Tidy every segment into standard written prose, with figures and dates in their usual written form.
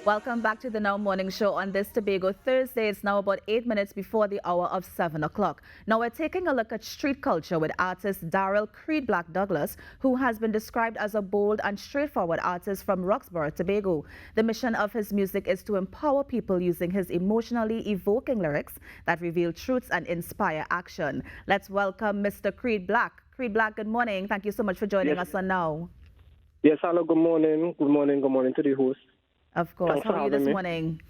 Welcome back to the Now Morning Show on this Tobago Thursday. It's now about 8 minutes before the hour of 7 o'clock. Now we're taking a look at street culture with artist Darrell Creed Black Douglas, who has been described as a bold and straightforward artist from Roxborough, Tobago. The mission of his music is to empower people using his emotionally evoking lyrics that reveal truths and inspire action. Let's welcome Mr. Creed Black. Creed Black, good morning. Thank you so much for joining Yes, us on Now. yes, hello, good morning. Good morning, good morning to the host. Of course. Thanks How for are you having this me. morning?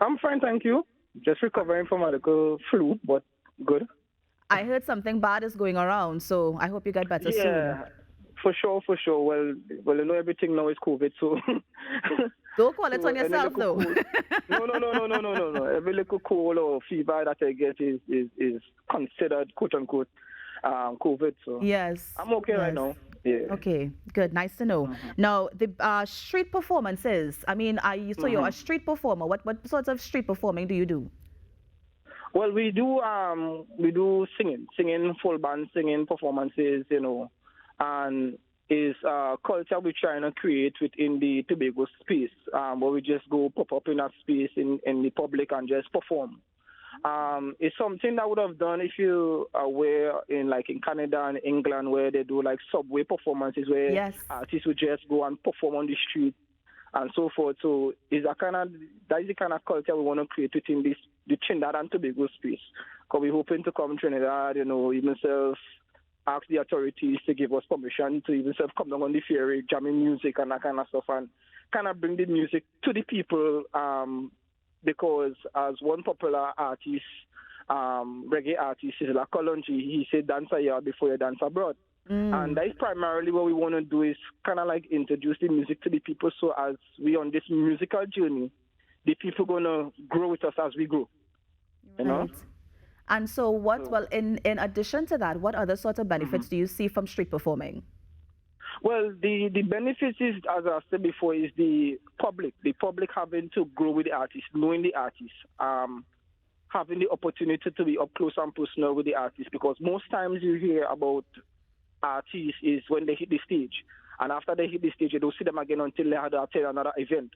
I'm fine, thank you. Just recovering from a little flu, but good. I heard something bad is going around, so I hope you get better soon. Yeah, for sure, for sure. Well, you know everything now is COVID, so Don't call it so on any yourself, little though. cold. No. Every little cold or fever that I get is considered quote unquote COVID. So Yes, I'm okay right yes. now. Yeah. Okay, good. Nice to know. Now, the street performances. I mean, so you're a hmm street performer. What sorts of street performing do you do? Well, we do singing full band singing performances, and is culture we're trying to create within the Tobago space, where we just go pop up in that space in the public and just perform. It's something that would have done if you were in Canada and England where they do like subway performances where Yes. artists would just go and perform on the street and so forth. So that is the kind of culture we want to create within the Trinidad and Tobago space. Because we're hoping to come Trinidad, even self ask the authorities to give us permission to even self come down on the ferry, jamming music and that kind of stuff, and kind of bring the music to the people. Because as one popular artist, reggae artist, is La Colonji, he said, dance here before you dance abroad. And Mm, that is primarily what we want to do is kind of like introduce the music to the people. So as we on this musical journey, the people going to grow with us as we grow, you know? right. And so, what? So, Well, in addition to that, what other sorts of mhm. benefits do you see from street performing? Well, the benefits is, as I said before, is the public having to grow with the artist, knowing the artist, having the opportunity to be up close and personal with the artist. Because most times you hear about artists is when they hit the stage, and after they hit the stage, you don't see them again until they had attend another event.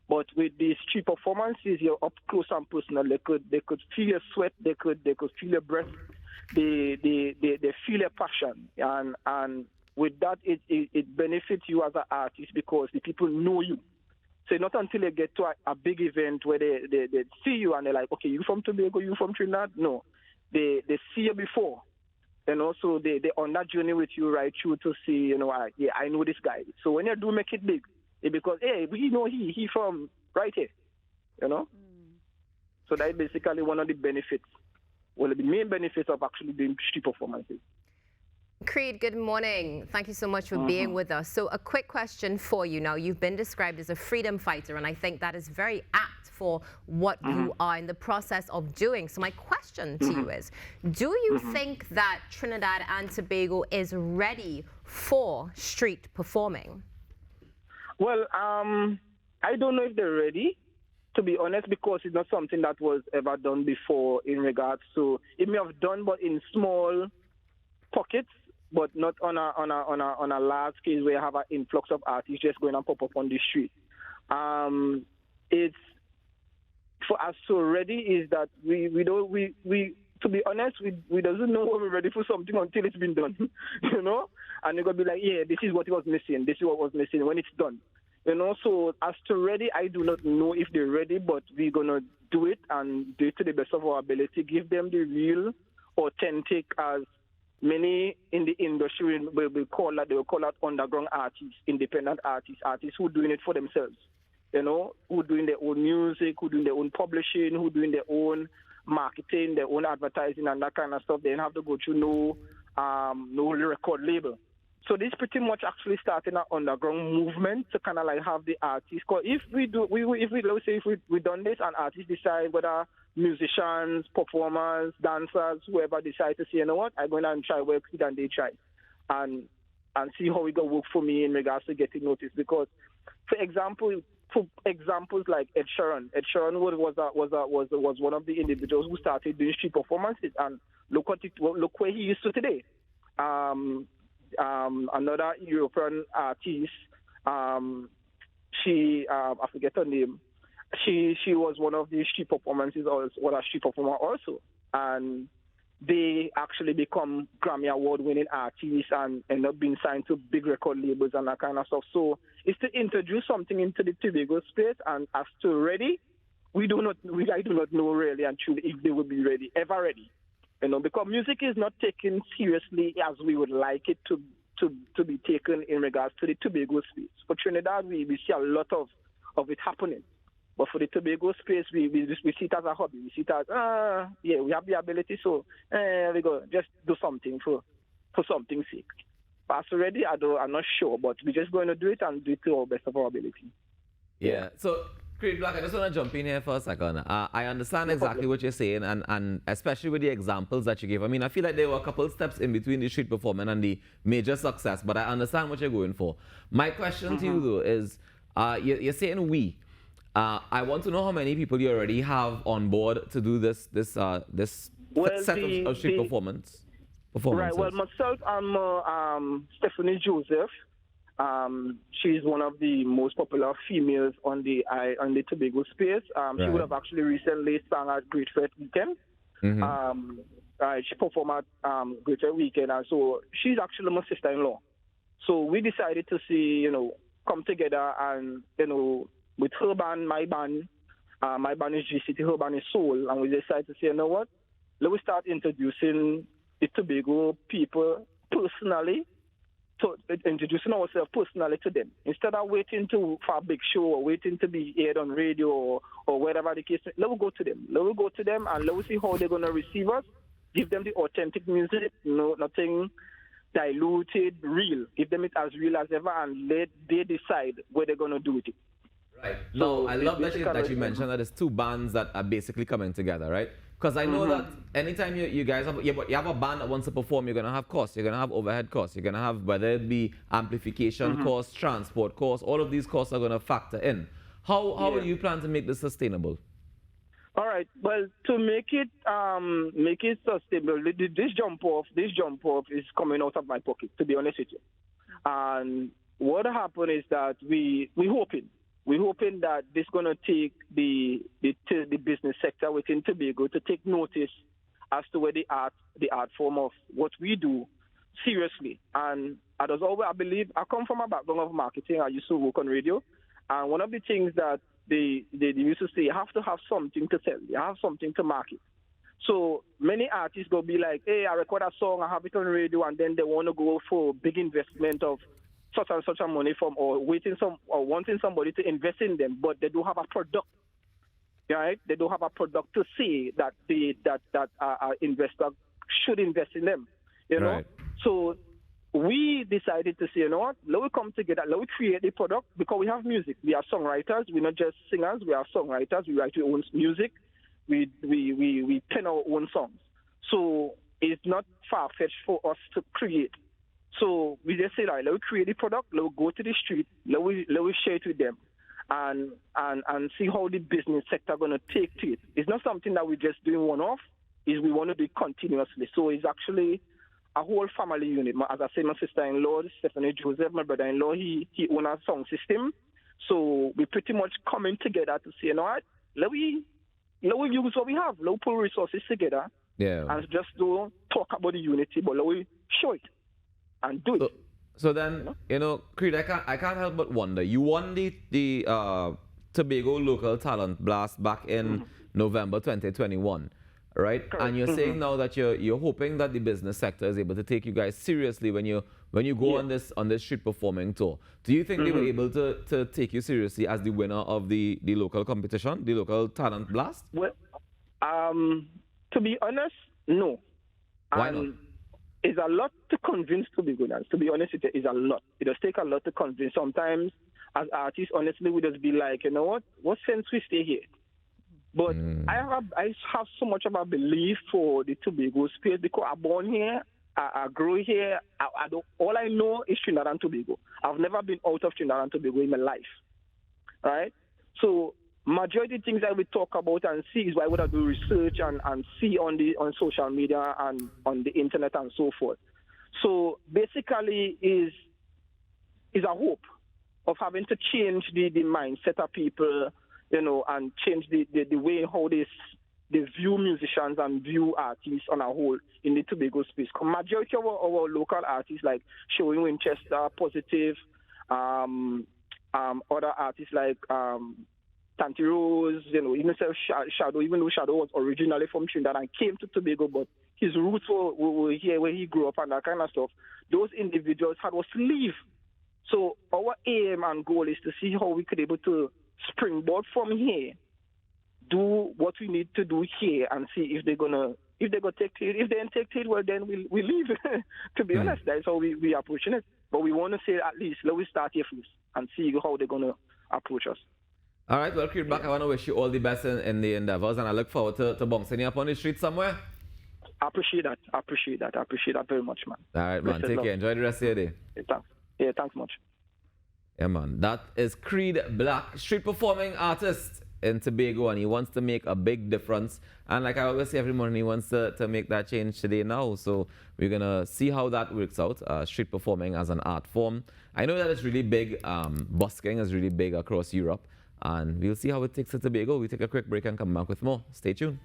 But with these street performances, you're up close and personal. They could feel your sweat, they could feel your breath, they feel your passion, and with that, it benefits you as an artist because the people know you. So not until they get to a big event where they see you and they're like, okay, you from Tobago, you from Trinidad? No, they see you before, and also they on that journey with you right through to see, I know this guy. So when you do make it big, it because hey, we know he from right here, you know. So that is basically one of the benefits. Well, the main benefits of actually doing street performances. Creed, good morning. Thank you so much for being with us. So a quick question for you now. You've been described as a freedom fighter, and I think that is very apt for what you are in the process of doing. So my question to you is, do you think that Trinidad and Tobago is ready for street performing? Well, I don't know if they're ready, to be honest, because it's not something that was ever done before in regards to it may have done, but in small pockets, but not on a large scale where you have an influx of artists just going and pop up on the street. It's for us so ready is that we don't we to be honest we doesn't know when we're ready for something until it's been done, and you're gonna be like, yeah, this is what was missing, this is what was missing when it's done. So as to ready, I do not know if they're ready, but we're gonna do it and do it to the best of our ability, give them the real, authentic, as many in the industry will call that underground artists, independent artists who are doing it for themselves, who are doing their own music, who are doing their own publishing, who are doing their own marketing, their own advertising and that kind of stuff. They don't have to go through no record label. So this pretty much actually starting an underground movement to kind of like have the artists. Because if we do, let's say if we done this and artists decide whether musicians, performers, dancers, whoever decide to say, you know what, I'm going to try work with and they try, and see how it going work for me in regards to getting noticed. Because, for examples like Ed Sheeran was one of the individuals who started doing street performances, and look where he is to today. Another European artist, she I forget her name. She was one of the street performances, or what a street performer also, and they actually become Grammy Award-winning artists and end up being signed to big record labels and that kind of stuff. So it's to introduce something into the Tobago space, and as to ready, I do not know really and truly if they will be ready, ever ready. Because music is not taken seriously as we would like it to be taken in regards to the Tobago space. For Trinidad, we see a lot of it happening. But for the Tobago space, we see it as a hobby. We see it as, we have the ability, so we go, just do something for something's sake. But as already, I'm not sure, but we're just going to do it and do it to our best of our ability. Yeah. So, Creed Black, I just want to jump in here for a second. I understand exactly what you're saying, and especially with the examples that you gave. I mean, I feel like there were a couple steps in between the street performance and the major success, but I understand what you're going for. My question to you, though, is you're saying we. I want to know how many people you already have on board to do this set of street performances. Right. Well, myself, I'm Stephanie Joseph. She's one of the most popular females on the Tobago space. She would have actually recently sang at Great Fete Weekend. She performed at Great Fete Weekend, and so she's actually my sister-in-law. So we decided to see, come together and, with her band, my band is GCT, her band is Soul, and we decided to say, you know what, let me start introducing the Tobago people personally, so introducing ourselves personally to them. Instead of waiting for a big show or waiting to be aired on radio or whatever the case, let me go to them. Let me go to them and let me see how they're going to receive us, give them the authentic music, nothing diluted, real. Give them it as real as ever and let they decide what they're going to do with it. Right. No, I love that you mentioned that there's two bands that are basically coming together, right? Because I know that anytime you guys have a band that wants to perform, you're going to have costs. You're going to have overhead costs. You're going to have, whether it be amplification costs, transport costs, all of these costs are going to factor in. How will you plan to make this sustainable? All right. Well, to make it sustainable, this jump off is coming out of my pocket, to be honest with you. And what happened is that we're hoping that this is going to take the business sector within Tobago to take notice as to where the art form of what we do seriously. And I believe I come from a background of marketing. I used to work on radio, and one of the things that they used to say, you have to have something to sell, you have something to market. So many artists go be like, hey, I record a song, I have it on radio, and then they want to go for big investment of such and such a money from, or wanting somebody to invest in them, but they don't have a product, right? They don't have a product to say that investor should invest in them, Right. So we decided to say, you know what, let us come together, let us create the product, because we have music. We are songwriters. We're not just singers. We are songwriters. We write our own music. We pen our own songs. So it's not far-fetched for us to create. So we just say, like, let us create the product, let us go to the street, let us share it with them, and see how the business sector going to take to it. It's not something that we're just doing one-off, we want to do it continuously. So it's actually a whole family unit. As I say, my sister-in-law, Stephanie Joseph, my brother-in-law, he owns a sound system. So we pretty much coming together to say, you know what, let we use what we have, let we pull resources together, and just don't talk about the unity, but let we show it. And do it. So then, Creed, I can't help but wonder. You won the Tobago Local Talent Blast back in November 2021, right? Correct. And you're saying now that you're hoping that the business sector is able to take you guys seriously when you go on this street performing tour. Do you think they were able to take you seriously as the winner of the local competition, the Local Talent Blast? Well, to be honest, no. Why not? It's a lot to convince Tobagonians. To be honest with you, it's a lot. It does take a lot to convince. Sometimes, as artists, honestly, we just be like, you know what sense we stay here? But I have so much of a belief for the Tobago space because I'm born here, I grew here. All I know is Trinidad and Tobago. I've never been out of Trinidad and Tobago in my life, right? So majority of things that we talk about and see is why would I do research and see on social media and on the internet and so forth. So basically is a hope. of having to change the mindset of people, and change the way how they view musicians and view artists on a whole in the Tobago space. Majority of our local artists like Showing Winchester, Positive, other artists like Tanti Rose, even Shadow, even though Shadow was originally from Trinidad and came to Tobago, but his roots were here where he grew up and that kind of stuff. Those individuals had us leave. So our aim and goal is to see how we could able to springboard from here, do what we need to do here, and see if they're gonna take it. If they don't take it, well then we leave. To be honest, that's how we approaching it. But we want to say at least let we start here first and see how they're gonna approach us. All right, well, Creed Black, I want to wish you all the best in the endeavors, and I look forward to bouncing you up on the street somewhere. I appreciate that. I appreciate that very much, man. All right, man. Take care. Enjoy the rest of your day. Thanks much. Yeah, man. That is Creed Black, street performing artist in Tobago, and he wants to make a big difference. And like I always say every morning, he wants to make that change today now. So we're going to see how that works out, street performing as an art form. I know that it's really big. Busking is really big across Europe. And we'll see how it takes to Tobago. We'll take a quick break and come back with more. Stay tuned.